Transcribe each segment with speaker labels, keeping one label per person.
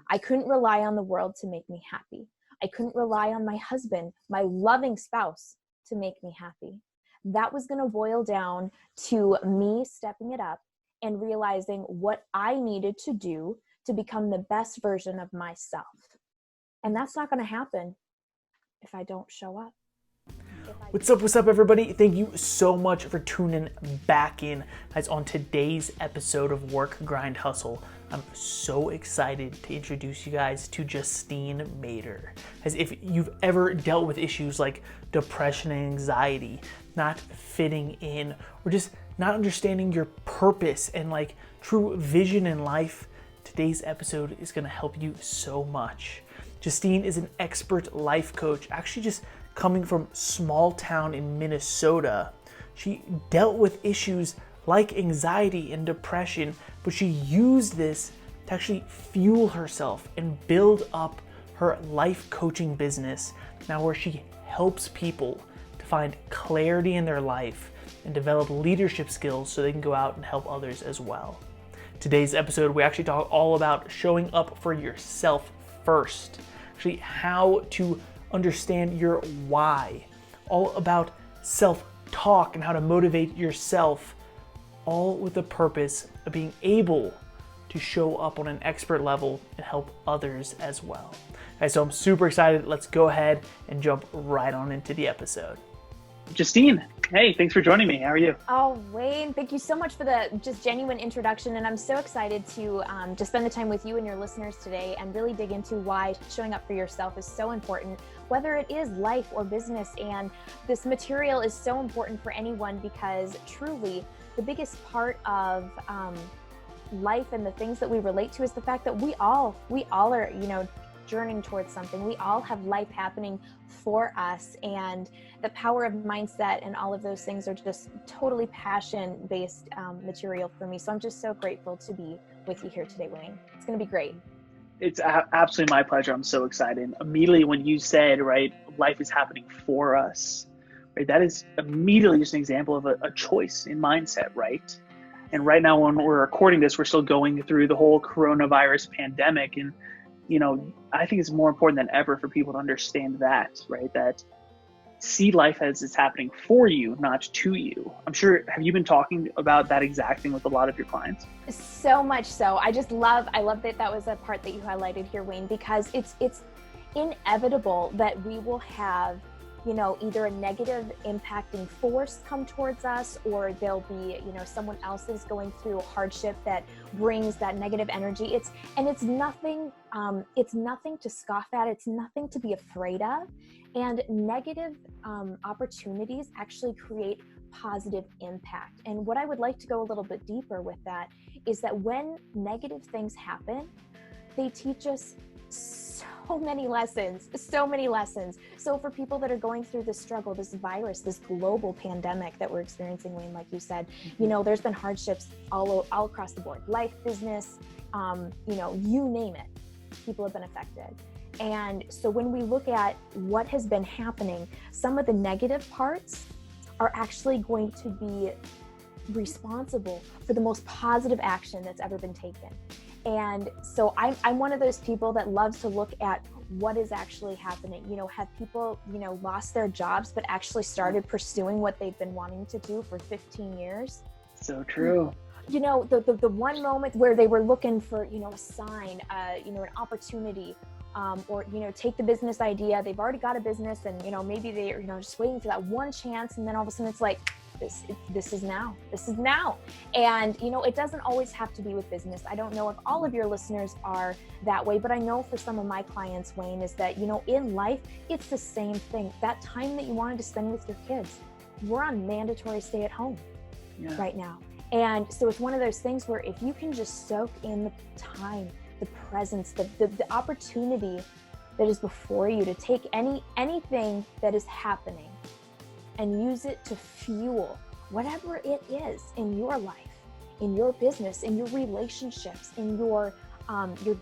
Speaker 1: I couldn't rely on the world to make me happy. I couldn't rely on my husband, my loving spouse, to make me happy. That was going to boil down to me stepping it up and realizing what I needed to do to become the best version of myself. And that's not going to happen if I don't show up.
Speaker 2: What's up, everybody? Thank you so much for tuning back in, guys, on today's episode of Work, Grind, Hustle. I'm so excited to introduce you guys to Justine Mader. As if you've ever dealt with issues like depression and anxiety, not fitting in, or just not understanding your purpose and like true vision in life, today's episode is going to help you so much. Justine is an expert life coach, actually just coming from small town in Minnesota. She dealt with issues like anxiety and depression, but she used this to actually fuel herself and build up her life coaching business, now where she helps people to find clarity in their life and develop leadership skills so they can go out and help others as well. Today's episode, we actually talk all about showing up for yourself first, actually how to understand your why, all about self-talk and how to motivate yourself, all with the purpose of being able to show up on an expert level and help others as well. Okay, so I'm super excited. Let's go ahead and jump right on into the episode.
Speaker 3: Justine, hey, thanks for joining me. How are you?
Speaker 1: Oh, Wayne, thank you so much for the just genuine introduction. And I'm so excited to spend the time with you and your listeners today and really dig into why showing up for yourself is so important, whether it is life or business. And this material is so important for anyone because truly the biggest part of life and the things that we relate to is the fact that we all are, journeying towards something. We all have life happening for us, and the power of mindset and all of those things are just totally passion-based material for me. So I'm just so grateful to be with you here today, Wayne. It's going to be great.
Speaker 3: It's absolutely my pleasure. I'm so excited. Immediately when you said, right, life is happening for us, right, that is immediately just an example of a choice in mindset, right? And right now when we're recording this, we're still going through the whole coronavirus pandemic, and I think it's more important than ever for people to understand that, right? That see life as it's happening for you, not to you. I'm sure, have you been talking about that exact thing with a lot of your clients?
Speaker 1: So much so. I love that was a part that you highlighted here, Wayne, because it's inevitable that we will have either a negative impacting force come towards us, or there'll be, someone else is going through hardship that brings that negative energy. It's nothing to scoff at. It's nothing to be afraid of. And negative opportunities actually create positive impact. And what I would like to go a little bit deeper with that is that when negative things happen, they teach us so many lessons. So for people that are going through this struggle, this virus, this global pandemic that we're experiencing, Wayne, like you said, there's been hardships all across the board, life, business, you name it, people have been affected. And so when we look at what has been happening, some of the negative parts are actually going to be responsible for the most positive action that's ever been taken. And so I'm one of those people that loves to look at what is actually happening. Have people, lost their jobs, but actually started pursuing what they've been wanting to do for 15 years?
Speaker 3: So true.
Speaker 1: The one moment where they were looking for, a sign, an opportunity, or, take the business idea. They've already got a business and, maybe they're, just waiting for that one chance. And then all of a sudden it's like, this is now. And, it doesn't always have to be with business. I don't know if all of your listeners are that way, but I know for some of my clients, Wayne, is that, in life, it's the same thing. That time that you wanted to spend with your kids, we're on mandatory stay at home right now. And so it's one of those things where if you can just soak in the time, the presence, the opportunity that is before you to take anything that is happening and use it to fuel whatever it is in your life, in your business, in your relationships, in your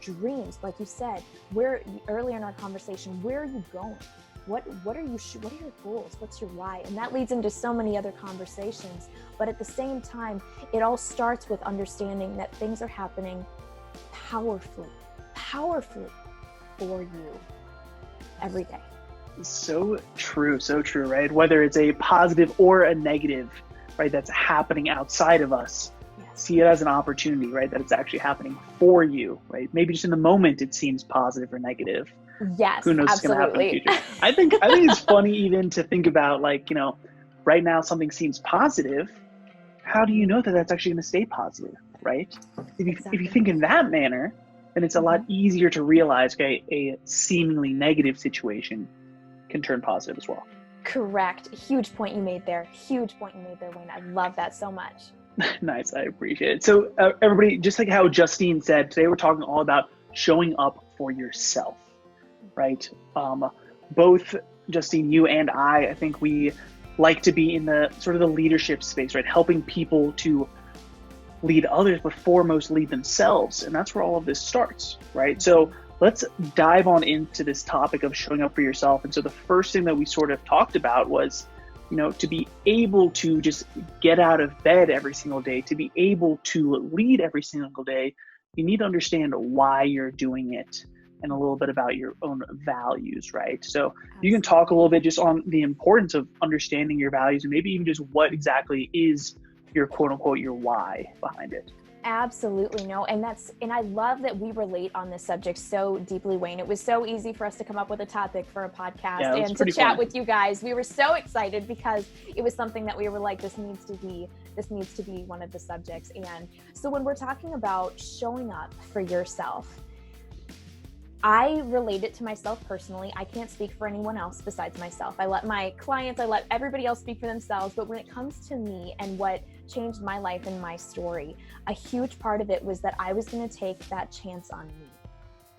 Speaker 1: dreams. Like you said, earlier in our conversation, where are you going? What are your goals? What's your why? And that leads into so many other conversations. But at the same time, it all starts with understanding that things are happening powerfully powerfully for you every day.
Speaker 3: So true, right? Whether it's a positive or a negative, right, that's happening outside of us, see it as an opportunity, right, that it's actually happening for you, right? Maybe just in the moment it seems positive or negative.
Speaker 1: Yes,
Speaker 3: who knows
Speaker 1: absolutely.
Speaker 3: what's going to happen in the future. I think it's funny even to think about, like, right now something seems positive. How do you know that that's actually going to stay positive, right? If you think in that manner, then it's a lot easier to realize, okay, a seemingly negative situation can turn positive as well.
Speaker 1: Correct. Huge point you made there. Wayne. I love that so much.
Speaker 3: Nice. I appreciate it. So everybody, just like how Justine said, today we're talking all about showing up for yourself, right? Both Justine, you and I think we like to be in the sort of the leadership space, right? Helping people to lead others, but foremost lead themselves. And that's where all of this starts, right? So let's dive on into this topic of showing up for yourself. And so the first thing that we sort of talked about was, to be able to just get out of bed every single day, to be able to lead every single day, you need to understand why you're doing it and a little bit about your own values, right? So you can talk a little bit just on the importance of understanding your values and maybe even just what exactly is your quote unquote, your why behind it.
Speaker 1: Absolutely. No. And I love that we relate on this subject so deeply, Wayne. It was so easy for us to come up with a topic for a podcast and to chat with you guys. We were so excited because it was something that we were like, this needs to be one of the subjects. And so when we're talking about showing up for yourself, I relate it to myself personally. I can't speak for anyone else besides myself. I let my clients, I let everybody else speak for themselves. But when it comes to me and what changed my life and my story, a huge part of it was that I was going to take that chance on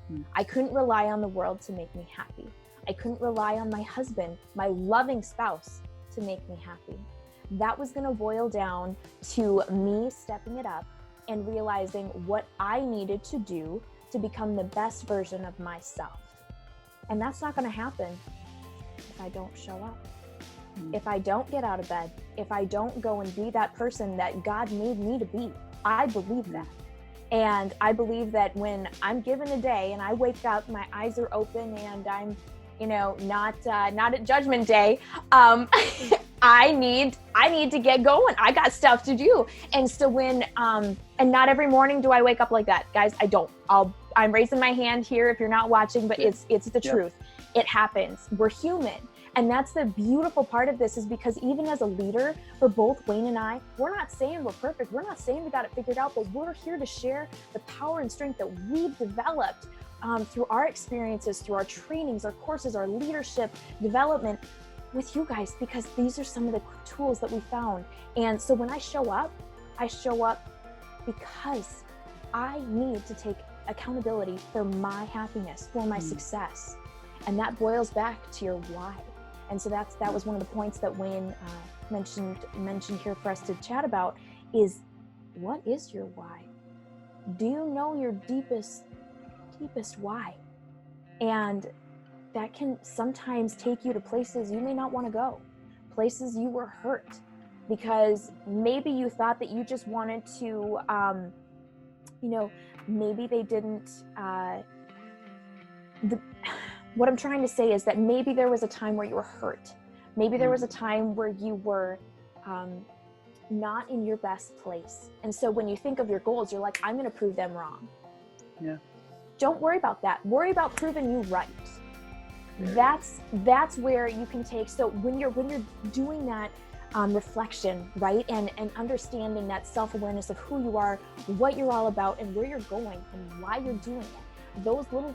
Speaker 1: me. I couldn't rely on the world to make me happy. I couldn't rely on my husband, my loving spouse, to make me happy. That was going to boil down to me stepping it up and realizing what I needed to do to become the best version of myself. And that's not going to happen if I don't show up. If I don't get out of bed, if I don't go and be that person that God made me to be. I believe that. And I believe that when I'm given a day and I wake up, my eyes are open and I'm, not at Judgment Day, I need to get going. I got stuff to do. And so when, and not every morning do I wake up like that, guys. I don't. I'm raising my hand here if you're not watching, but it's the truth. It happens. We're human. And that's the beautiful part of this, is because even as a leader, for both Wayne and I, we're not saying we're perfect. We're not saying we got it figured out, but we're here to share the power and strength that we've developed through our experiences, through our trainings, our courses, our leadership development with you guys, because these are some of the tools that we found. And so when I show up because I need to take accountability for my happiness, for my success. And that boils back to your why. And so that was one of the points that Wayne mentioned here for us to chat about, is what is your why? Do you know your deepest why? And that can sometimes take you to places you may not want to go, places you were hurt because maybe you thought that you just wanted to, maybe they didn't, what I'm trying to say is that maybe there was a time where you were hurt. Maybe there was a time where you were not in your best place. And so when you think of your goals, you're like, I'm going to prove them wrong.
Speaker 3: Yeah.
Speaker 1: Don't worry about that. Worry about proving you right. That's where you can take. So when you're doing that reflection, right, and understanding that self-awareness of who you are, what you're all about, and where you're going and why you're doing it, those little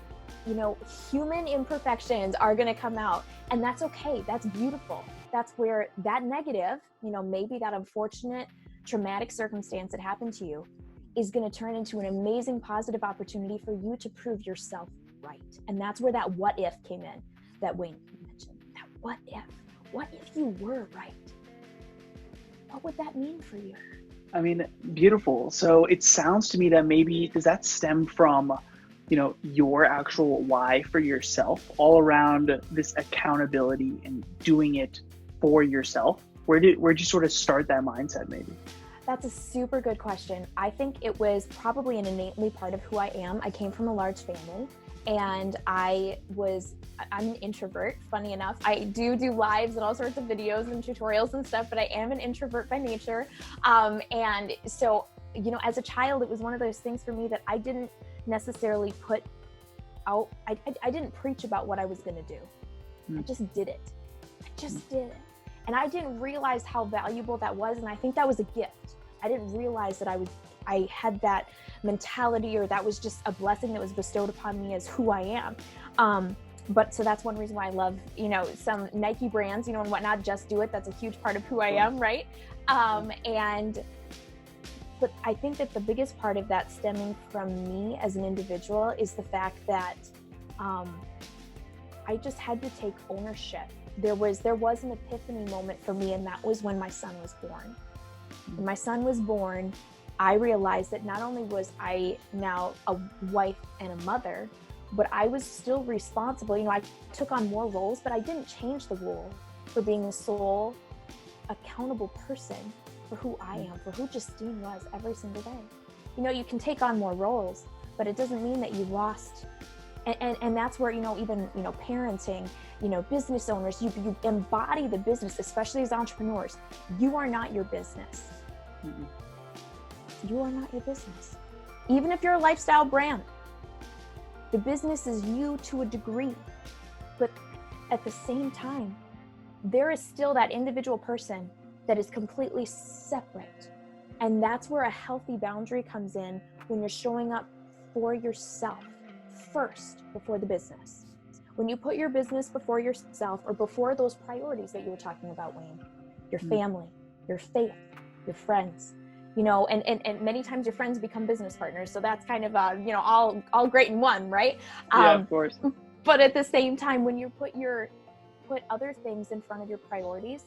Speaker 1: human imperfections are going to come out, and that's okay. That's beautiful. That's where that negative, maybe that unfortunate traumatic circumstance that happened to you is going to turn into an amazing positive opportunity for you to prove yourself right. And that's where that what if came in, that Wayne mentioned. That what if you were right? What would that mean for you?
Speaker 3: I mean, beautiful. So it sounds to me that maybe, does that stem from your actual why for yourself, all around this accountability and doing it for yourself? Where'd you sort of start that mindset maybe?
Speaker 1: That's a super good question. I think it was probably an innately part of who I am. I came from a large family, and I'm an introvert, funny enough. I do lives and all sorts of videos and tutorials and stuff, but I am an introvert by nature. And so, as a child, it was one of those things for me that I didn't necessarily put out. I didn't preach about what I was going to do. I just did it. And I didn't realize how valuable that was. And I think that was a gift. I didn't realize that I had that mentality, or that was just a blessing that was bestowed upon me as who I am. But so that's one reason why I love, some Nike brands, and whatnot, just do it. That's a huge part of who I am. Right. But I think that the biggest part of that stemming from me as an individual is the fact that, I just had to take ownership. There was an epiphany moment for me, and that was when my son was born. When my son was born, I realized that not only was I now a wife and a mother, but I was still responsible. I took on more roles, but I didn't change the role for being the sole accountable person for who I am, for who Justine was every single day. You can take on more roles, but it doesn't mean that you lost. And that's where, even, parenting, business owners, you embody the business, especially as entrepreneurs. You are not your business. Mm-mm. You are not your business. Even if you're a lifestyle brand, the business is you to a degree. But at the same time, there is still that individual person that is completely separate. And that's where a healthy boundary comes in, when you're showing up for yourself first before the business. When you put your business before yourself, or before those priorities that you were talking about, Wayne, your family, your faith, your friends, and many times your friends become business partners. So that's kind of, all great in one, right?
Speaker 3: Yeah, of course.
Speaker 1: But at the same time, when you put other things in front of your priorities,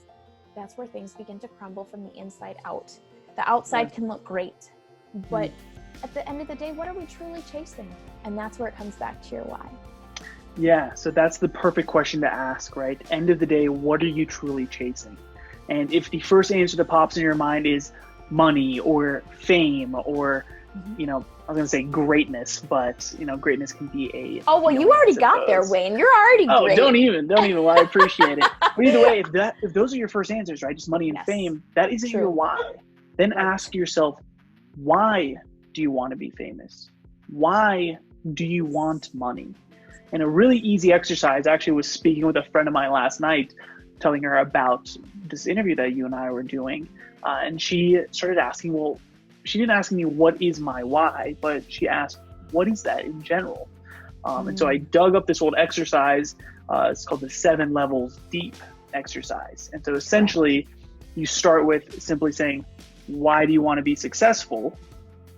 Speaker 1: that's where things begin to crumble from the inside out. The outside can look great, but at the end of the day, what are we truly chasing? And that's where it comes back to your why.
Speaker 3: Yeah, so that's the perfect question to ask, right? End of the day, what are you truly chasing? And if the first answer that pops in your mind is money or fame or, I was going to say greatness, but, greatness can be a...
Speaker 1: Oh, well, you already got there, Wayne. You're already great.
Speaker 3: Don't even. Well, I appreciate it. But either way, if those are your first answers, right? Just money and fame, that isn't your why. Then ask yourself, why do you want to be famous? Why do you want money? And a really easy exercise, actually was speaking with a friend of mine last night, telling her about this interview that you and I were doing. And she started asking, she didn't ask me what is my why, but she asked, what is that in general? And so I dug up this old exercise. It's called the 7 levels deep exercise. And so essentially you start with simply saying, why do you want to be successful?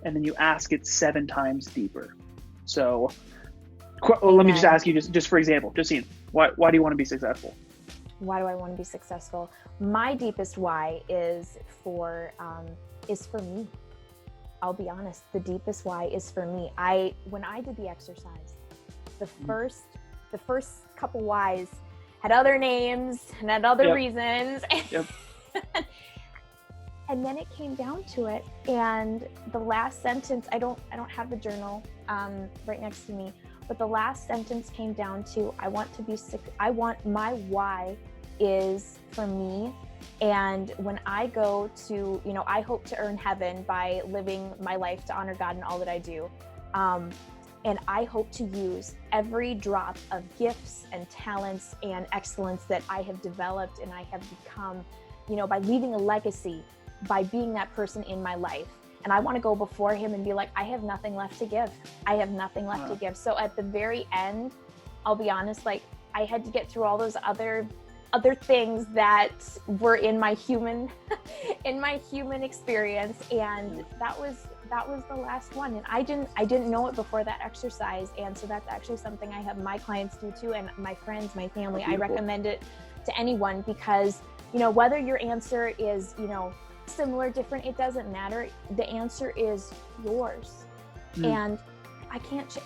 Speaker 3: And then you ask it 7 times deeper. So let me just ask you, just for example, Justine, why do you want to be successful?
Speaker 1: Why do I want to be successful? My deepest why is for me. I'll be honest. The deepest why is for me. When I did the exercise, the first couple whys had other names and had other reasons.
Speaker 3: Yep.
Speaker 1: And then it came down to it, and the last sentence, I don't have the journal right next to me, but the last sentence came down to, my why is for me. And when I go to, I hope to earn heaven by living my life to honor God in all that I do. And I hope to use every drop of gifts and talents and excellence that I have developed and I have become, by leaving a legacy, by being that person in my life. And I want to go before him and be like, I have nothing left to give. I have nothing left to give. So at the very end, I'll be honest, I had to get through all those other things that were in my human experience. And that was the last one. And I didn't know it before that exercise. And so that's actually something I have my clients do too. And my friends, my family, I recommend it to anyone, because, whether your answer is, similar, different, it doesn't matter. The answer is yours. And I can't,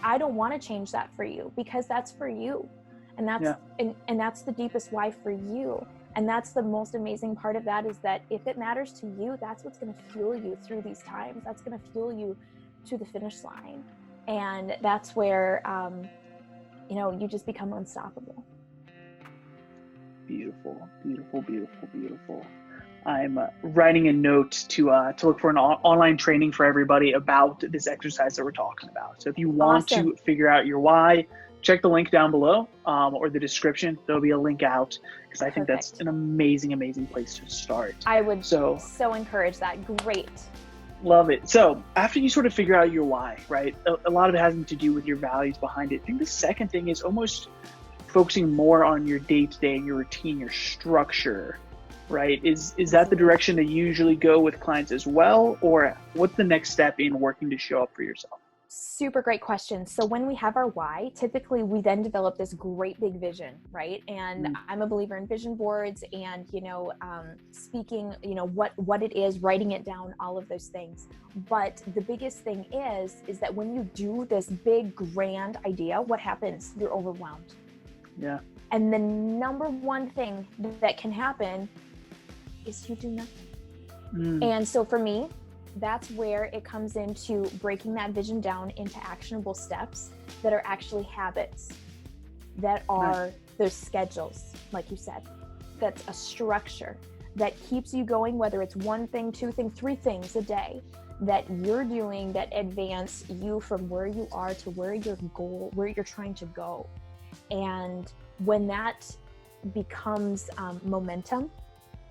Speaker 1: I don't want to change that for you, because that's for you. And that's, and that's the deepest why for you. And that's the most amazing part of that, is that if it matters to you, that's what's going to fuel you through these times. That's going to fuel you to the finish line. And that's where, you just become unstoppable.
Speaker 3: Beautiful, beautiful, beautiful, beautiful. I'm writing a note to look for an online training for everybody about this exercise that we're talking about. So if you want to figure out your why, check the link down below or the description. There'll be a link out, because I think that's an amazing, amazing place to start.
Speaker 1: I would so encourage that. Great.
Speaker 3: Love it. So after you sort of figure out your why, right, a lot of it has to do with your values behind it. I think the second thing is almost focusing more on your day-to-day, your routine, your structure, right? Is that the direction that you usually go with clients as well? Or what's the next step in working to show up for yourself?
Speaker 1: Super great question. So when we have our why, typically we then develop this great big vision, right? And I'm a believer in vision boards and, speaking, what it is, writing it down, all of those things. But the biggest thing is that when you do this big grand idea, what happens? You're overwhelmed.
Speaker 3: Yeah.
Speaker 1: And the number one thing that can happen is you do nothing. And so for me, that's where it comes into breaking that vision down into actionable steps that are actually habits, that are those schedules, like you said. That's a structure that keeps you going, whether it's one thing, two things, three things a day that you're doing that advance you from where you are to where you're trying to go. And when that becomes momentum,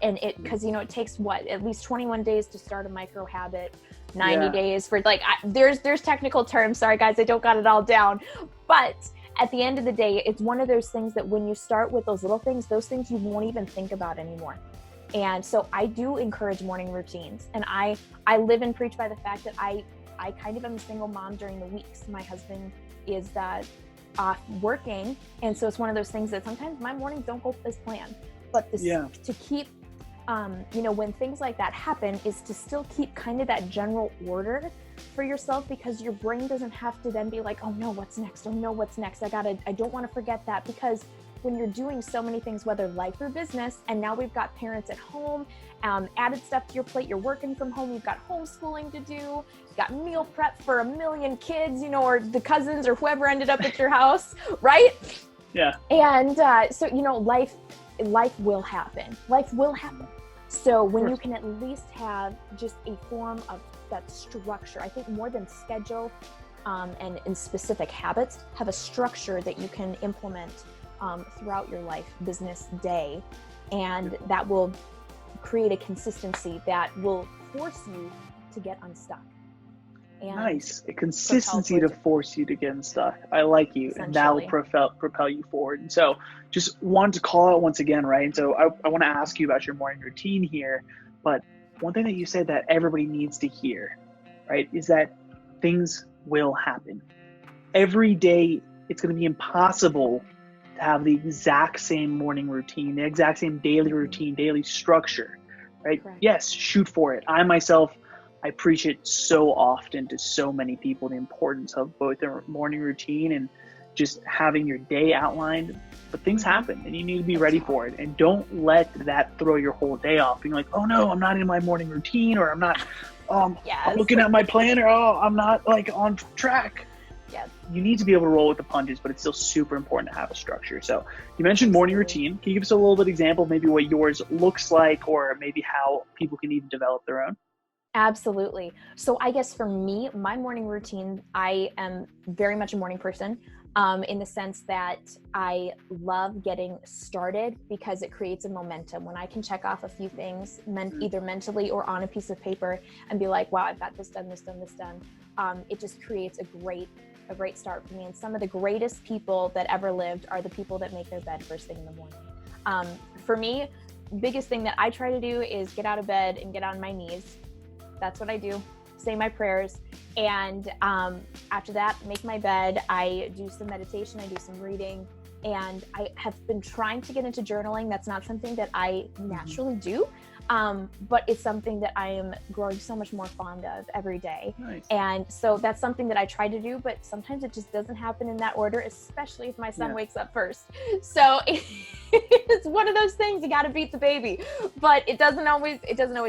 Speaker 1: and because it takes at least 21 days to start a micro habit, 90 days for there's technical terms, sorry guys, I don't got it all down, but at the end of the day, it's one of those things that when you start with those little things, those things you won't even think about anymore. And so I do encourage morning routines, and I live and preach by the fact that I kind of am a single mom during the weeks. My husband is off working, and so it's one of those things that sometimes my mornings don't go as planned, but to keep when things like that happen, is to still keep kind of that general order for yourself, because your brain doesn't have to then be like, oh no, what's next? Oh no, what's next? I don't want to forget that, because when you're doing so many things, whether life or business, and now we've got parents at home, added stuff to your plate, you're working from home, you've got homeschooling to do, you've got meal prep for 1 million kids, or the cousins or whoever ended up at your house, right?
Speaker 3: Yeah.
Speaker 1: And so, life will happen. Life will happen. So when you can at least have just a form of that structure, I think more than schedule and in specific habits, have a structure that you can implement throughout your life, business day, and that will create a consistency that will force you to get unstuck. And
Speaker 3: a consistency to force you to get unstuck. I like you, and that will propel you forward. And so just wanted to call out once again, right? And so I want to ask you about your morning routine here, but one thing that you said that everybody needs to hear, right, is that things will happen. Every day, it's going to be impossible to have the exact same morning routine, the exact same daily routine, daily structure, right? Correct. Yes, shoot for it. I preach it so often to so many people, the importance of both their morning routine and just having your day outlined. But things happen, and you need to be ready for it. And don't let that throw your whole day off, being like, oh no, I'm not in my morning routine, or I'm not I'm looking at my planner, I'm not on track.
Speaker 1: Yes.
Speaker 3: You need to be able to roll with the punches, but it's still super important to have a structure. So you mentioned morning routine. Can you give us a little bit of example of maybe what yours looks like, or maybe how people can even develop their own?
Speaker 1: Absolutely. So I guess for me, my morning routine, I am very much a morning person in the sense that I love getting started because it creates a momentum. When I can check off a few things, either mentally or on a piece of paper, and be like, wow, I've got this done, this done, this done. It just creates a great start for me. And some of the greatest people that ever lived are the people that make their bed first thing in the morning. For me, biggest thing that I try to do is get out of bed and get on my knees. That's what I do. Say my prayers. And after that, make my bed. I do some meditation. I do some reading. And I have been trying to get into journaling. That's not something that I naturally do. But it's something that I am growing so much more fond of every day.
Speaker 3: Nice.
Speaker 1: And so that's something that I try to do, but sometimes it just doesn't happen in that order, especially if my son wakes up first. So it's one of those things, you got to beat the baby, but it doesn't always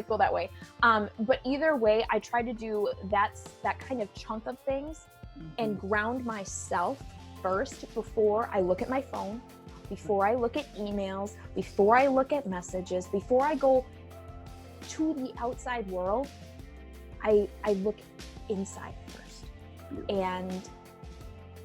Speaker 1: go that way. But either way, I try to do that kind of chunk of things and ground myself first before I look at my phone, before I look at emails, before I look at messages, before I go to the outside world. I look inside first. And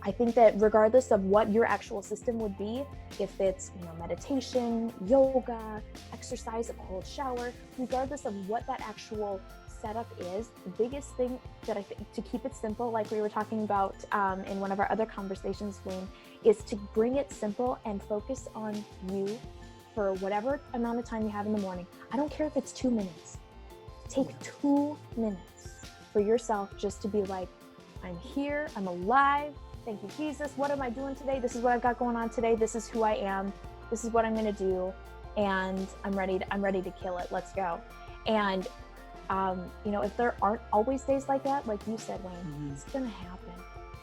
Speaker 1: I think that regardless of what your actual system would be, if it's, meditation, yoga, exercise, a cold shower, regardless of what that actual setup is, the biggest thing that I think, to keep it simple, like we were talking about in one of our other conversations, Wayne, is to bring it simple and focus on you for whatever amount of time you have in the morning. I don't care if it's 2 minutes. Take 2 minutes for yourself just to be like, I'm here, I'm alive. Thank you, Jesus. What am I doing today? This is what I've got going on today. This is who I am. This is what I'm going to do. And I'm ready to kill it. Let's go. And, if there aren't always days like that, like you said, Wayne, it's going to happen.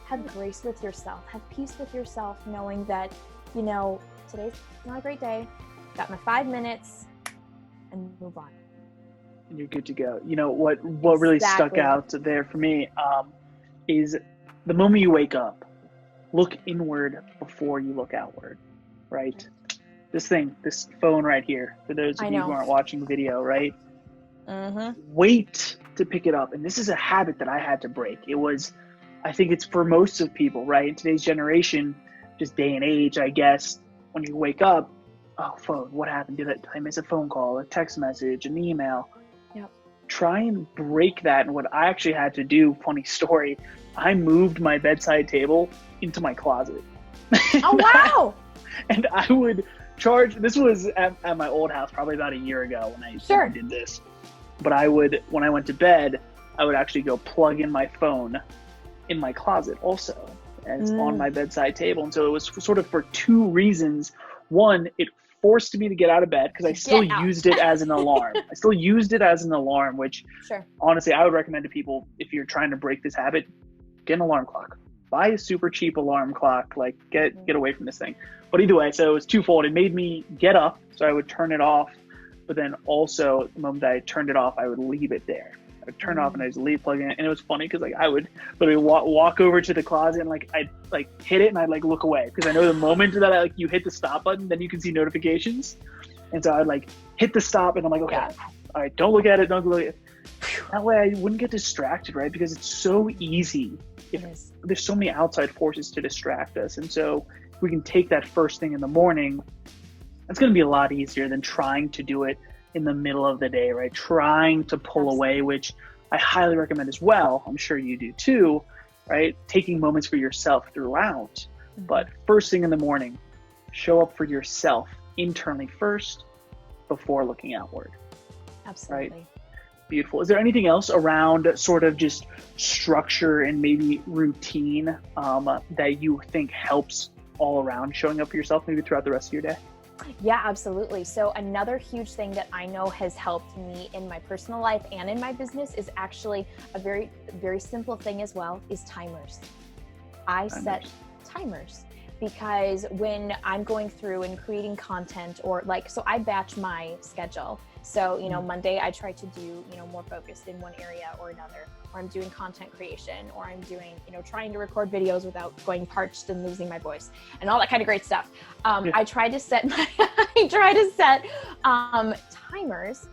Speaker 1: Have grace with yourself. Have peace with yourself, knowing that, today's not a great day. Got my 5 minutes and move on.
Speaker 3: And you're good to go. What really stuck out there for me is the moment you wake up, look inward before you look outward, right? This phone right here, for those of you who aren't watching video, right? Wait to pick it up. And this is a habit that I had to break. I think it's for most of people, right? In today's generation, just day and age, I guess, when you wake up, oh, phone, what happened? Did I miss a phone call, a text message, an email?
Speaker 1: Yep.
Speaker 3: Try and break that. And what I actually had to do, funny story, I moved my bedside table into my closet.
Speaker 1: Oh, wow.
Speaker 3: And I would charge, this was at my old house probably about a year ago when I did this. But when I went to bed, I would actually go plug in my phone in my closet also, and it's on my bedside table. And so it was sort of for two reasons. One, it forced me to get out of bed because I still used it as an alarm. Which honestly, I would recommend to people, if you're trying to break this habit, get an alarm clock. Buy a super cheap alarm clock, like get away from this thing. But either way, so it was twofold. It made me get up, so I would turn it off. But then also, the moment I turned it off, I would leave it there. I would turn it off and I just leave plugging it. And it was funny because I would literally walk over to the closet and I'd hit it and I'd look away because I know the moment that you hit the stop button, then you can see notifications. And so I'd hit the stop and I'm like, okay, all right, don't look at it. That way I wouldn't get distracted, right? Because it's so easy. There's so many outside forces to distract us. And so if we can take that first thing in the morning, that's going to be a lot easier than trying to do it in the middle of the day, right? Trying to pull away, which I highly recommend as well. I'm sure you do too, right? Taking moments for yourself throughout. But first thing in the morning, show up for yourself internally first before looking outward.
Speaker 1: Absolutely.
Speaker 3: Right? Beautiful. Is there anything else around sort of just structure and maybe routine that you think helps all around showing up for yourself maybe throughout the rest of your day?
Speaker 1: Yeah, absolutely. So another huge thing that I know has helped me in my personal life and in my business is actually a very, very simple thing as well, is timers. I set timers because when I'm going through and creating content so I batch my schedule. So, Monday I try to do, more focused in one area or another, or I'm doing content creation, or I'm doing, trying to record videos without going parched and losing my voice and all that kind of great stuff. I try to set timers,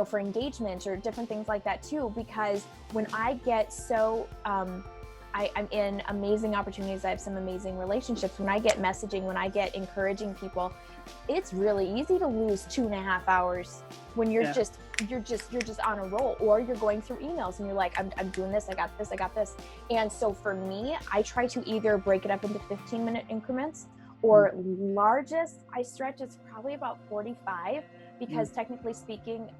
Speaker 1: for engagement or different things like that too, because when I get I'm in amazing opportunities. I have some amazing relationships. When I get messaging, when I get encouraging people, it's really easy to lose 2.5 hours when you're just on a roll, or you're going through emails and you're like, I'm doing this, I got this. And so for me, I try to either break it up into 15-minute increments, or largest I stretch is probably about 45, because technically speaking,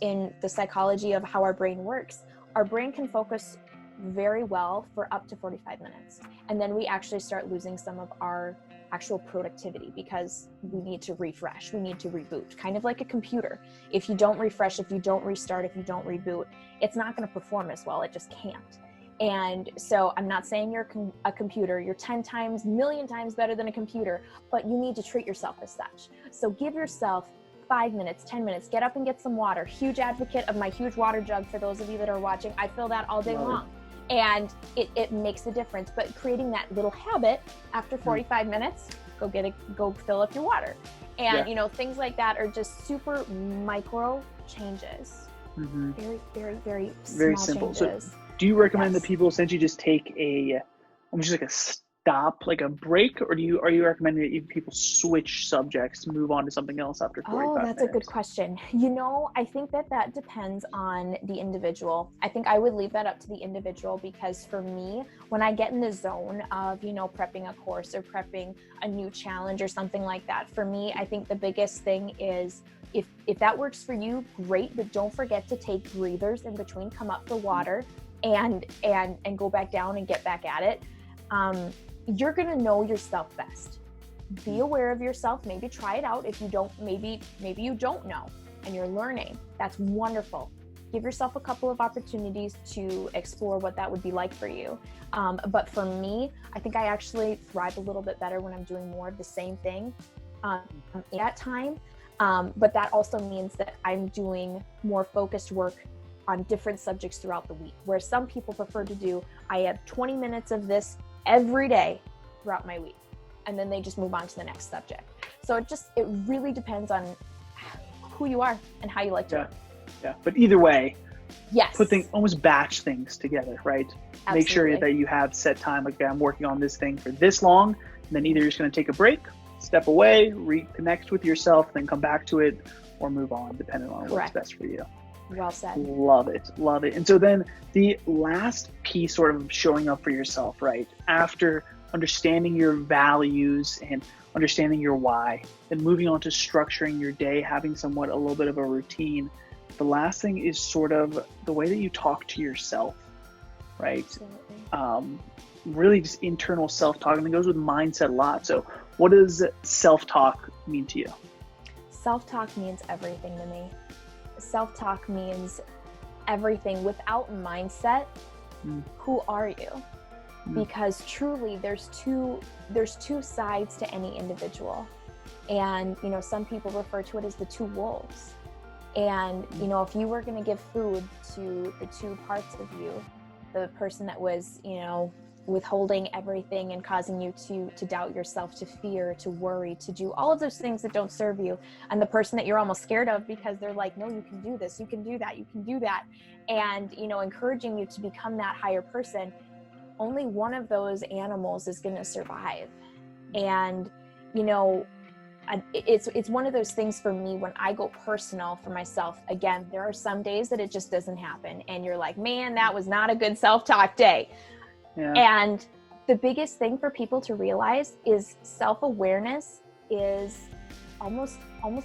Speaker 1: in the psychology of how our brain works, our brain can focus very well for up to 45 minutes. And then we actually start losing some of our actual productivity, because we need to refresh, we need to reboot, kind of like a computer. If you don't refresh, if you don't restart, if you don't reboot, it's not going to perform as well. It just can't. And so I'm not saying you're a computer, you're 10 times, million times better than a computer, but you need to treat yourself as such. So give yourself 5 minutes, 10 minutes, get up and get some water. Huge advocate of my huge water jug for those of you that are watching. I fill that all day long. And it makes a difference. But creating that little habit after 45 minutes, go fill up your water. And you know, things like that are just super micro changes. Very, very, very small
Speaker 3: simple
Speaker 1: changes.
Speaker 3: So do you recommend that people essentially just take almost like a stop, like a break, or are you recommending that people switch subjects, move on to something else after 45 minutes?
Speaker 1: That's a good question. You know, I think that depends on the individual. I think I would leave that up to the individual, because for me, when I get in the zone of, you know, prepping a course or prepping a new challenge or something like that, for me, I think the biggest thing is, if that works for you, great, but don't forget to take breathers in between, come up for water and go back down and get back at it. You're going to know yourself best. Be aware of yourself. Maybe try it out. If you don't, maybe you don't know and you're learning. That's wonderful. Give yourself a couple of opportunities to explore what that would be like for you. But for me, I think I actually thrive a little bit better when I'm doing more of the same thing at time. But that also means that I'm doing more focused work on different subjects throughout the week, where some people prefer to do, I have 20 minutes of this every day throughout my week, and then they just move on to the next subject. So it really depends on who you are and how you like to work.
Speaker 3: Yeah, but either way,
Speaker 1: yes,
Speaker 3: almost batch things together, right?
Speaker 1: Absolutely.
Speaker 3: Make sure that you have set time, like, I'm working on this thing for this long, and then either you're just going to take a break, step away, reconnect with yourself, then come back to it, or move on, depending on what's best for you.
Speaker 1: Well said.
Speaker 3: Love it. And so then the last piece, sort of showing up for yourself, right? After understanding your values and understanding your why, and moving on to structuring your day, having a little bit of a routine. The last thing is sort of the way that you talk to yourself, right?
Speaker 1: Absolutely.
Speaker 3: Really just internal self-talk, and it goes with mindset a lot. So what does self-talk mean to you?
Speaker 1: Self-talk means everything to me. Self-talk means everything. Without mindset, who are you? Because truly there's two sides to any individual. And, you know, some people refer to it as the two wolves. And, you know, if you were going to give food to the two parts of you, the person that was, you know, withholding everything and causing you to doubt yourself, to fear, to worry, to do all of those things that don't serve you, and the person that you're almost scared of because they're like, no, you can do this, you can do that, you can do that, and, you know, encouraging you to become that higher person, only one of those animals is going to survive. And, you know, it's one of those things for me when I go personal for myself. Again, there are some days that it just doesn't happen, and you're like, man, that was not a good self-talk day. Yeah. And the biggest thing for people to realize is self-awareness is almost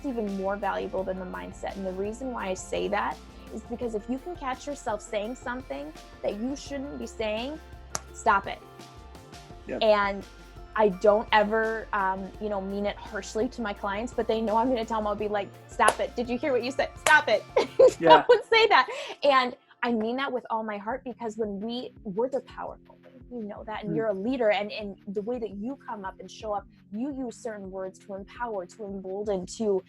Speaker 1: even more valuable than the mindset. And the reason why I say that is because if you can catch yourself saying something that you shouldn't be saying, stop it. Yep. And I don't ever, mean it harshly to my clients, but they know I'm going to tell them, I'll be like, stop it. Did you hear what you said? Stop it. Don't say that. And I mean that with all my heart, because when words are powerful, you know that, and you're a leader, and the way that you come up and show up, you use certain words to empower, to embolden, to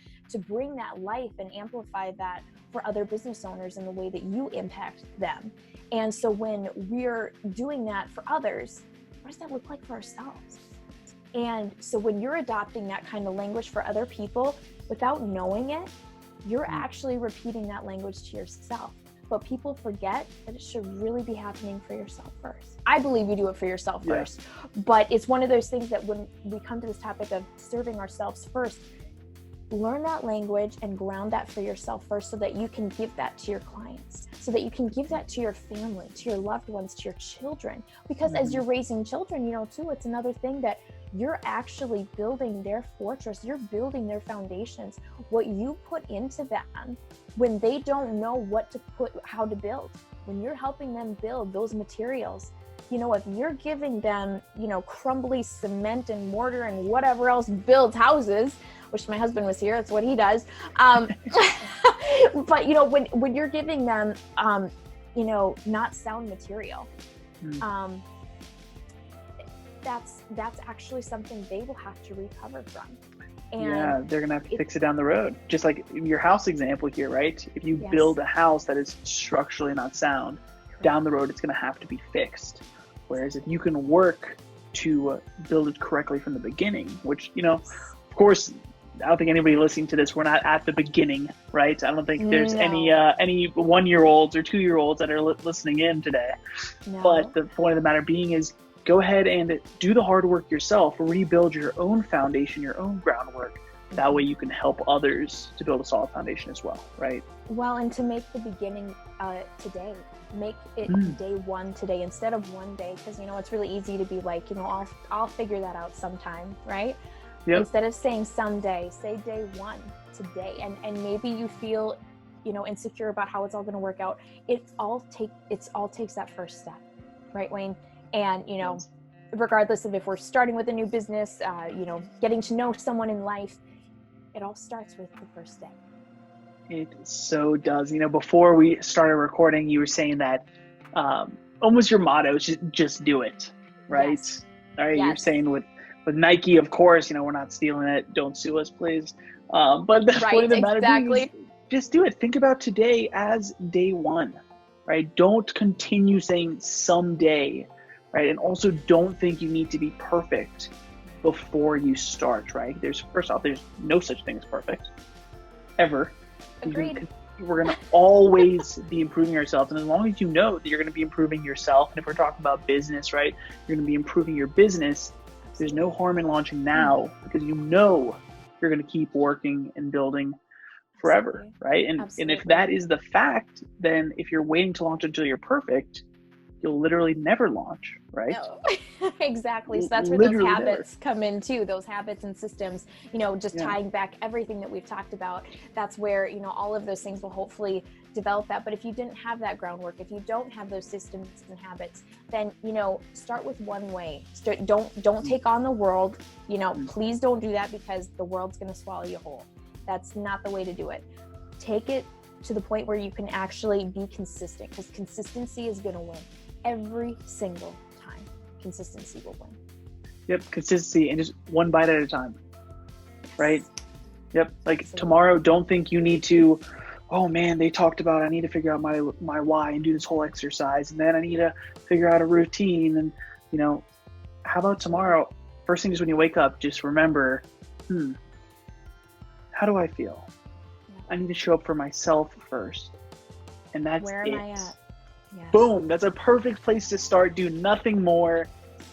Speaker 1: bring that life and amplify that for other business owners in the way that you impact them. And so when we're doing that for others, what does that look like for ourselves? And so when you're adopting that kind of language for other people without knowing it, you're actually repeating that language to yourself. But people forget that it should really be happening for yourself first. I believe you do it for yourself first, but it's one of those things that when we come to this topic of serving ourselves first, learn that language and ground that for yourself first, so that you can give that to your clients, so that you can give that to your family, to your loved ones, to your children. Because as you're raising children, you know, too, it's another thing that you're actually building their fortress, you're building their foundations. What you put into them when they don't know what to put, how to build, when you're helping them build those materials, you know, if you're giving them, you know, crumbly cement and mortar and whatever else builds houses, wish my husband was here, that's what he does. But, you know, when you're giving them, you know, not sound material, that's actually something they will have to recover from. And
Speaker 3: yeah, they're gonna have to fix it down the road. Just like your house example here, right? If you build a house that is structurally not sound, down the road it's gonna have to be fixed. Whereas if you can work to build it correctly from the beginning, which, you know, of course, I don't think anybody listening to this, we're not at the beginning, right? I don't think there's any 1-year-olds or 2-year-olds that are listening in today. No. But the point of the matter being is, go ahead and do the hard work yourself, rebuild your own foundation, your own groundwork. That way you can help others to build a solid foundation as well, right?
Speaker 1: Well, and to make the beginning today, make it day one today instead of one day, because, you know, it's really easy to be like, you know, I'll figure that out sometime, right? Yep. Instead of saying someday, say day one today. And maybe you feel, you know, insecure about how it's all going to work out. It all takes that first step, right, Wayne? And, you know, regardless of if we're starting with a new business, you know, getting to know someone in life, it all starts with the first day.
Speaker 3: It so does. You know, before we started recording, you were saying that almost your motto is just do it, right?
Speaker 1: Yes.
Speaker 3: All right.
Speaker 1: Yes.
Speaker 3: You're saying with Nike, of course, you know, we're not stealing it. Don't sue us, please. But the point of the matter is, just do it. Think about today as day one, right? Don't continue saying someday, right? And also don't think you need to be perfect before you start, right? First off, there's no such thing as perfect, ever.
Speaker 1: Agreed.
Speaker 3: We're going to always be improving ourselves. And as long as you know that you're going to be improving yourself, and if we're talking about business, right, you're going to be improving your business, there's no harm in launching now, because you know you're going to keep working and building forever, right? And if that is the fact, then if you're waiting to launch until you're perfect, you'll literally never launch, right?
Speaker 1: No. Exactly. So that's where those habits come in too, those habits and systems, you know, just tying back everything that we've talked about. That's where, you know, all of those things will hopefully develop that. But if you didn't have that groundwork, if you don't have those systems and habits, then, you know, start with one way. Don't take on the world, you know, please don't do that, because the world's going to swallow you whole. That's not the way to do it. Take it to the point where you can actually be consistent, because consistency is going to win. Every single time, consistency will win.
Speaker 3: Yep, consistency, and just one bite at a time, right? Yep, like tomorrow, don't think you need to, oh man, they talked about I need to figure out my why and do this whole exercise, and then I need to figure out a routine, and, you know, how about tomorrow? First thing is when you wake up, just remember, how do I feel? I need to show up for myself first, and that's
Speaker 1: Where am I at? Yes.
Speaker 3: Boom, that's a perfect place to start. Do nothing more.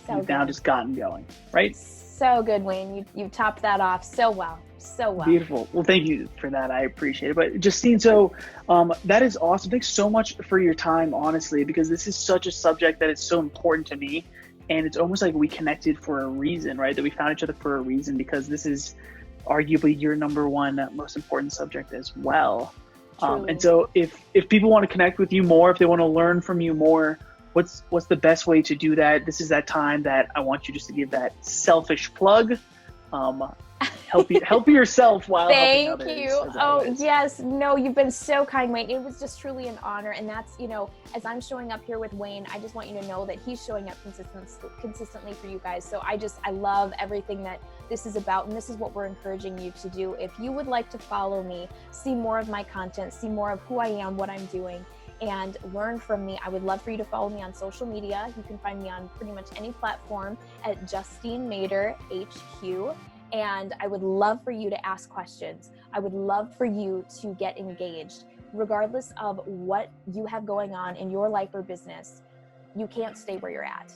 Speaker 3: You've now just gotten going, right?
Speaker 1: So good, Wayne. You topped that off so well. So well.
Speaker 3: Beautiful. Well, thank you for that. I appreciate it. But Justine, so that is awesome. Thanks so much for your time, honestly, because this is such a subject that is so important to me. And it's almost like we connected for a reason, right? That we found each other for a reason, because this is arguably your number one most important subject as well. And so if people want to connect with you more, if they want to learn from you more, what's the best way to do that? This is that time that I want you just to give that selfish plug. Help yourself while helping others.
Speaker 1: Thank you. Oh, yes. No, you've been so kind, Wayne. It was just truly an honor. And that's, you know, as I'm showing up here with Wayne, I just want you to know that he's showing up consistently for you guys. So I love everything that this is about. And this is what we're encouraging you to do. If you would like to follow me, see more of my content, see more of who I am, what I'm doing, and learn from me, I would love for you to follow me on social media. You can find me on pretty much any platform at Justine Mader HQ. And I would love for you to ask questions. I would love for you to get engaged. Regardless of what you have going on in your life or business, you can't stay where you're at.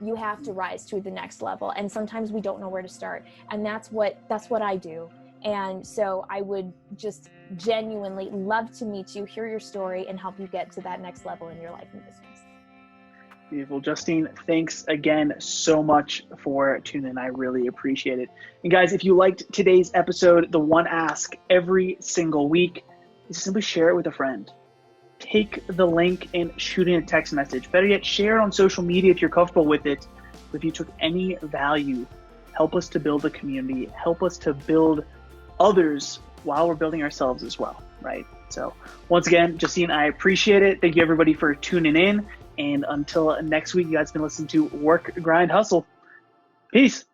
Speaker 1: You have to rise to the next level. And sometimes we don't know where to start. And that's what I do. And so I would just genuinely love to meet you, hear your story, and help you get to that next level in your life and business.
Speaker 3: Beautiful. Justine, thanks again so much for tuning in. I really appreciate it. And guys, if you liked today's episode, the one ask every single week is simply share it with a friend. take the link and shoot in a text message. Better yet, share it on social media if you're comfortable with it. If you took any value, help us to build a community, help us to build others while we're building ourselves as well, right? So once again, Justine, I appreciate it. Thank you everybody for tuning in. And until next week, you guys can listen to Work, Grind, Hustle. Peace.